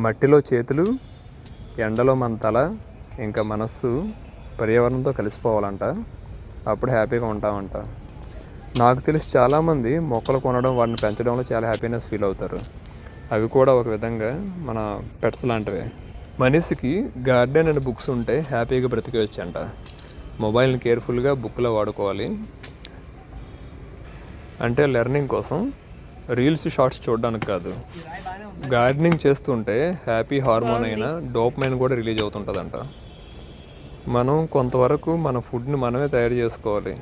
మట్టిలో చేతులు, ఎండలో మన తల, ఇంకా మనస్సు పర్యావరణంతో కలిసిపోవాలంట. అప్పుడు హ్యాపీగా ఉంటామంట. నాకు తెలిసి చాలామంది మొక్కలు కొనడం, వాటిని పెంచడంలో చాలా హ్యాపీనెస్ ఫీల్ అవుతారు. అవి కూడా ఒక విధంగా మన పెట్స్ లాంటివే. మనిషికి గార్డెన్ అండ్ బుక్స్ ఉంటే హ్యాపీగా బ్రతికేయచ్చు అంట. మొబైల్ని కేర్ఫుల్గా బుక్లో వాడుకోవాలి. అంటే లెర్నింగ్ కోసం, రీల్స్ షార్ట్స్ చూడడానికి కాదు. గార్డెనింగ్ చేస్తుంటే హ్యాపీ హార్మోన్ అయిన డోపమైన్ కూడా రిలీజ్ అవుతుంటుందంట. మనం కొంతవరకు మన ఫుడ్ని మనమే తయారు చేసుకోవాలి.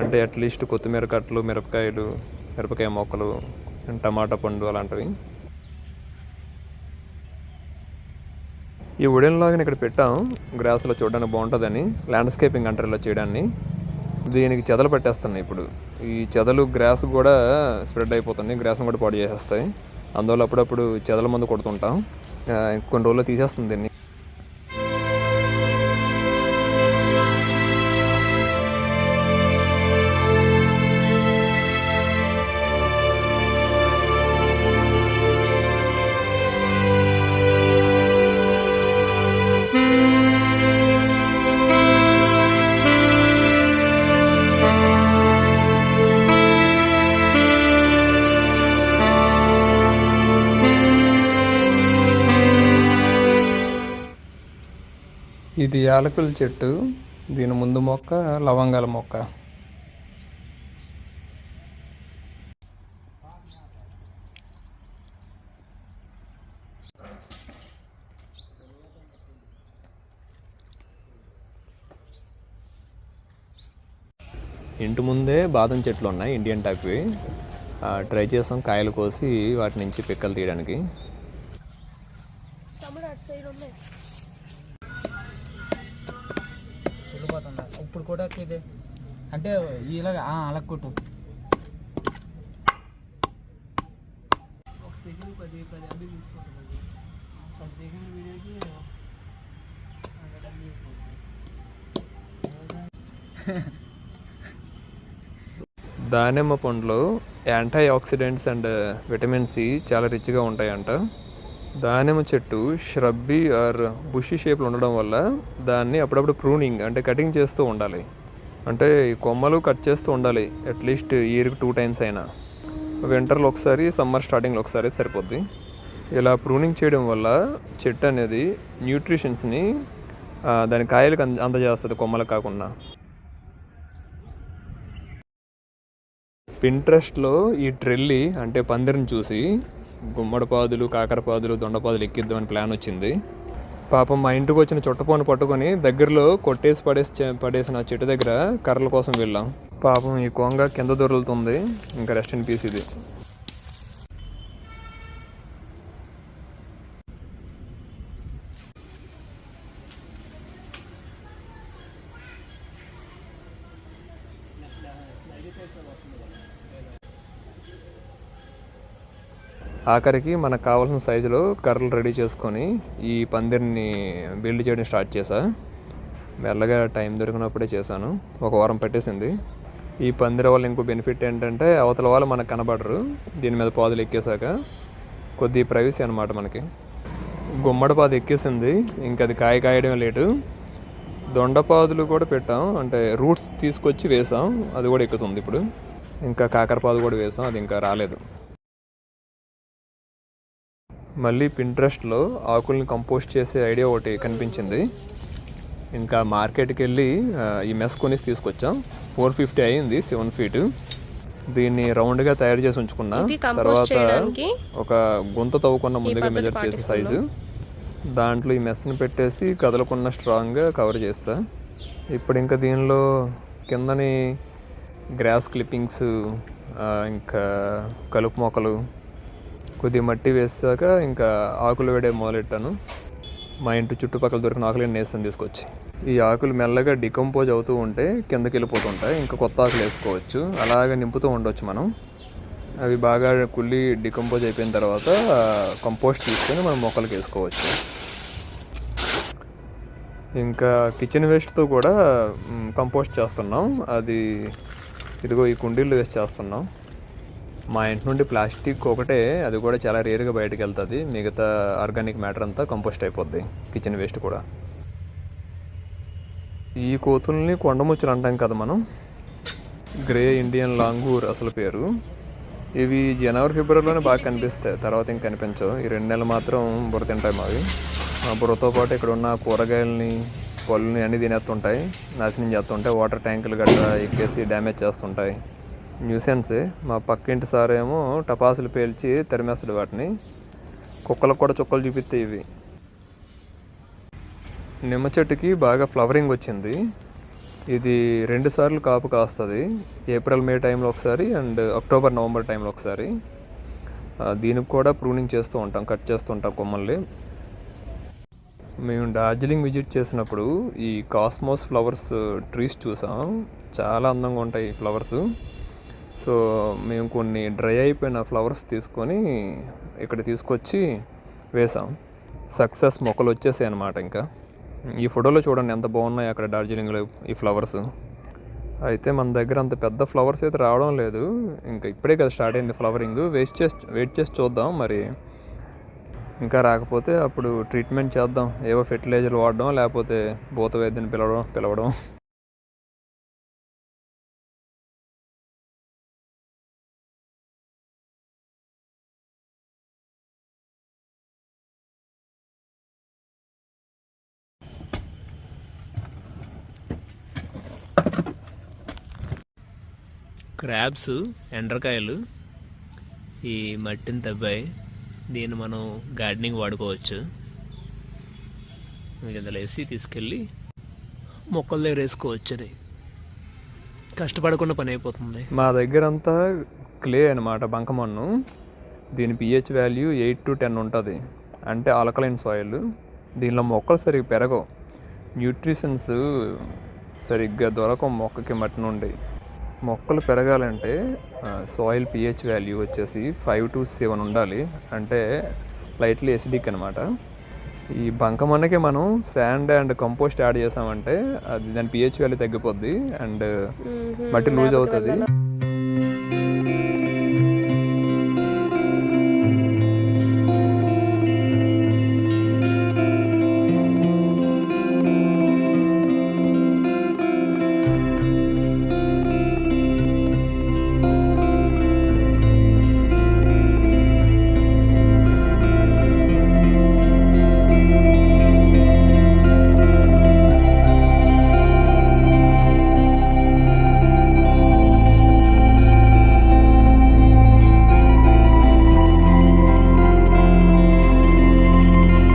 అంటే అట్లీస్ట్ కొత్తిమీర కట్టలు, మిరపకాయలు, మిరపకాయ మొక్కలు, టమాటా పండు అలాంటివి. ఈ వుడెన్ లాగాని ఇక్కడ పెట్టాం, గ్రాస్లో చూడడానికి బాగుంటుందని. ల్యాండ్స్కేపింగ్ అంటారు ఇలా చేయడాన్ని. దీనికి చెదలు పెట్టేస్తున్నాయి. ఇప్పుడు ఈ చెదలు గ్రాస్ కూడా స్ప్రెడ్ అయిపోతుంది, గ్రాస్ని కూడా పాడు చేసేస్తాయి. అందువల్ల అప్పుడప్పుడు చెదల మందు కొడుతుంటాం. కొన్ని రోజుల్లో తీసేస్తుంది దీన్ని. ఇది యాలకుల చెట్టు. దీని ముందు మొక్క లవంగాల మొక్క. ఇంటి ముందే బాదం చెట్లు ఉన్నాయి, ఇండియన్ టైప్వి. ట్రై చేసాం కాయలు కోసి వాటి నుంచి పిక్కలు తీయడానికి. ఇప్పుడు కూడా ఇదే అంటే ఇలాగ అలా కొట్టు. ఒక సెకండ్ 10 MB తీసుకుంటుంది. 10 సెకండ్ వీడియోకి దానిమ్మ పండ్లో antioxidants and vitamin C చాలా రిచ్గా ఉంటాయంట. దానిమ్మ చెట్టు ష్రబ్బీ ఆర్ బుషీ షేప్లో ఉండడం వల్ల దాన్ని అప్పుడప్పుడు ప్రూనింగ్ అంటే కటింగ్ చేస్తూ ఉండాలి. అంటే ఈ కొమ్మలు కట్ చేస్తూ ఉండాలి అట్లీస్ట్ ఇయర్కి 2 times అయినా. వింటర్లో ఒకసారి, సమ్మర్ స్టార్టింగ్లో ఒకసారి సరిపోద్ది. ఇలా ప్రూనింగ్ చేయడం వల్ల చెట్టు అనేది న్యూట్రిషన్స్ని దాని కాయలకు అందజేస్తుంది, కొమ్మలకు కాకుండా. పింట్రెస్ట్లో ఈ ట్రెల్లి అంటే పందిరిని చూసి గుమ్మడిపాదులు, కాకరపాదులు, దొండపాదులు ఎక్కిద్దామని ప్లాన్ వచ్చింది. పాపం మా ఇంటికి వచ్చిన చుట్టపోను పట్టుకొని దగ్గరలో కొట్టేసి పడేసిన చెట్టు దగ్గర కర్రల కోసం వెళ్ళాం. పాపం ఈ కొంగ కింద దొరుకుతుంది. ఇంకా రెస్ట్ ఇన్ పీస్ ఇది. ఆఖరికి మనకు కావాల్సిన సైజులో కర్రలు రెడీ చేసుకొని ఈ పందిరిని బిల్డ్ చేయడం స్టార్ట్ చేశా. మెల్లగా టైం దొరికినప్పుడే చేశాను. 1 వారం పట్టేసింది. ఈ పందిరి వల్ల ఇంకో బెనిఫిట్ ఏంటంటే అవతల వాళ్ళు మనకు కనబడరు. దీని మీద పాదులు ఎక్కేసాక కొద్ది ప్రైవసీ అనమాట మనకి. గుమ్మడిపాదు ఎక్కేసింది, ఇంకా అది కాయడం లేటు. దొండపాదులు కూడా పెట్టాం, అంటే రూట్స్ తీసుకొచ్చి వేసాం, అది కూడా ఎక్కుతుంది ఇప్పుడు. ఇంకా కాకరపాదు కూడా వేసాం, అది ఇంకా రాలేదు. మళ్ళీ పింట్రెస్ట్లో ఆకుల్ని కంపోస్ట్ చేసే ఐడియా ఒకటి కనిపించింది. ఇంకా మార్కెట్కి వెళ్ళి ఈ మెస్ కొనేసి తీసుకొచ్చాం. 450 అయింది, 7 feet. దీన్ని రౌండ్గా తయారు చేసి ఉంచుకున్నా. తర్వాత ఒక గుంత తవ్వుకున్న ముందుగా మెజర్ చేసే సైజు దాంట్లో ఈ మెస్ని పెట్టేసి కదలకున్న స్ట్రాంగ్గా కవర్ చేస్తా. ఇప్పుడు ఇంకా దీనిలో కిందని గ్రాస్ క్లిప్పింగ్స్, ఇంకా కలుపు మొక్కలు, కొద్దిగా మట్టి వేసాక ఇంకా ఆకులు వేడే మొదలెట్టాను. మా ఇంటి చుట్టుపక్కల దొరికిన ఆకులు నేస్తాను తీసుకొచ్చి. ఈ ఆకులు మెల్లగా డికంపోజ్ అవుతూ ఉంటే కిందకి వెళ్ళిపోతుంటాయి, ఇంకా కొత్త ఆకులు వేసుకోవచ్చు. అలాగే నింపుతూ ఉండొచ్చు మనం. అవి బాగా కుళ్ళి డికంపోజ్ అయిపోయిన తర్వాత కంపోస్ట్ తీసుకొని మనం మొక్కలకి వేసుకోవచ్చు. ఇంకా కిచెన్ వేస్ట్తో కూడా కంపోస్ట్ చేస్తున్నాం. అది ఇదిగో ఈ కుండీల్లో వేసి చేస్తున్నాం. మా ఇంటి నుండి ప్లాస్టిక్ ఒకటే, అది కూడా చాలా రేరుగా బయటకు వెళ్తుంది. మిగతా ఆర్గానిక్ మ్యాటర్ అంతా కంపోస్ట్ అయిపోద్ది, కిచెన్ వేస్ట్ కూడా. ఈ కోతుల్ని కొండముచ్చులు అంటాం కదా మనం, గ్రే ఇండియన్ లాంగూర్ అసలు పేరు. ఇవి జనవరి ఫిబ్రవరిలోనే బాగా కనిపిస్తాయి, తర్వాత ఇంక కనిపించవు. ఈ 2 నెలలు మాత్రం బుర్ర తింటాయి మావి. ఆ బుర్రతో పాటు ఇక్కడ ఉన్న కూరగాయలని, పళ్ళని అన్నీ తినేస్తుంటాయి, నాశనం చేస్తుంటాయి. వాటర్ ట్యాంకులు గట్రా ఎక్కేసి డ్యామేజ్ చేస్తుంటాయి. న్యూసెన్సే. మా పక్కింటి సార్ ఏమో టపాసులు పేల్చి తరిమేస్తాడు వాటిని. కుక్కలకు కూడా చుక్కలు చూపిస్తాయి ఇవి. నిమ్మ చెట్టుకి బాగా ఫ్లవరింగ్ వచ్చింది. ఇది 2 సార్లు కాపు కాస్తుంది, ఏప్రిల్ మే టైంలో ఒకసారి అండ్ అక్టోబర్ నవంబర్ టైంలో ఒకసారి. దీనికి కూడా ప్రూనింగ్ చేస్తూ ఉంటాం, కట్ చేస్తూ ఉంటాం కొమ్మల్ని. మేము డార్జిలింగ్ విజిట్ చేసినప్పుడు ఈ కాస్మోస్ ఫ్లవర్స్ ట్రీస్ చూసాం, చాలా అందంగా ఉంటాయి ఈ ఫ్లవర్స్. సో మేము కొన్ని డ్రై అయిపోయిన ఫ్లవర్స్ తీసుకొని ఇక్కడ తీసుకొచ్చి వేసాం. సక్సెస్, మొక్కలు వచ్చేసాయి అన్నమాట. ఇంకా ఈ ఫోటోలో చూడండి ఎంత బాగున్నాయి అక్కడ డార్జిలింగ్లో ఈ ఫ్లవర్స్. అయితే మన దగ్గర అంత పెద్ద ఫ్లవర్స్ అయితే రావడం లేదు, ఇంకా ఇప్పుడే కదా స్టార్ట్ అయింది ఫ్లవరింగ్. వెయిట్ చేసి చూద్దాం, మరి ఇంకా రాకపోతే అప్పుడు ట్రీట్మెంట్ చేద్దాం. ఏవో ఫెర్టిలైజర్లు వాడడం, లేకపోతే భూత వైద్యుని పిలవడం. క్రాబ్స్, ఎండ్రకాయలు ఈ మట్టిని తవ్వాయి. దీన్ని మనం గార్డెనింగ్ వాడుకోవచ్చు. ఇందులో వేసి తీసుకెళ్ళి మొక్కల దగ్గర వేసుకోవచ్చు. అది కష్టపడకుండా పని అయిపోతుంది. మా దగ్గర అంతా క్లే అనమాట, బంకమన్ను. దీని pH వాల్యూ 8 to 10 ఉంటుంది, అంటే ఆల్కలైన్ సాయిల్. దీనిలో మొక్కలు సరిగ్గా పెరగవు, న్యూట్రిషన్స్ సరిగ్గా దొరకవు మొక్కకి మట్టి నుండి. మొక్కలు పెరగాలంటే సాయిల్ pH వాల్యూ వచ్చేసి 5 to 7 ఉండాలి, అంటే లైట్లీ ఎసిడిక్ అనమాట. ఈ బంకమన్నకి మనం శాండ్ అండ్ కంపోస్ట్ యాడ్ చేసామంటే అది దాని pH వాల్యూ తగ్గిపోద్ది అండ్ మట్టి లూజ్ అవుతుంది.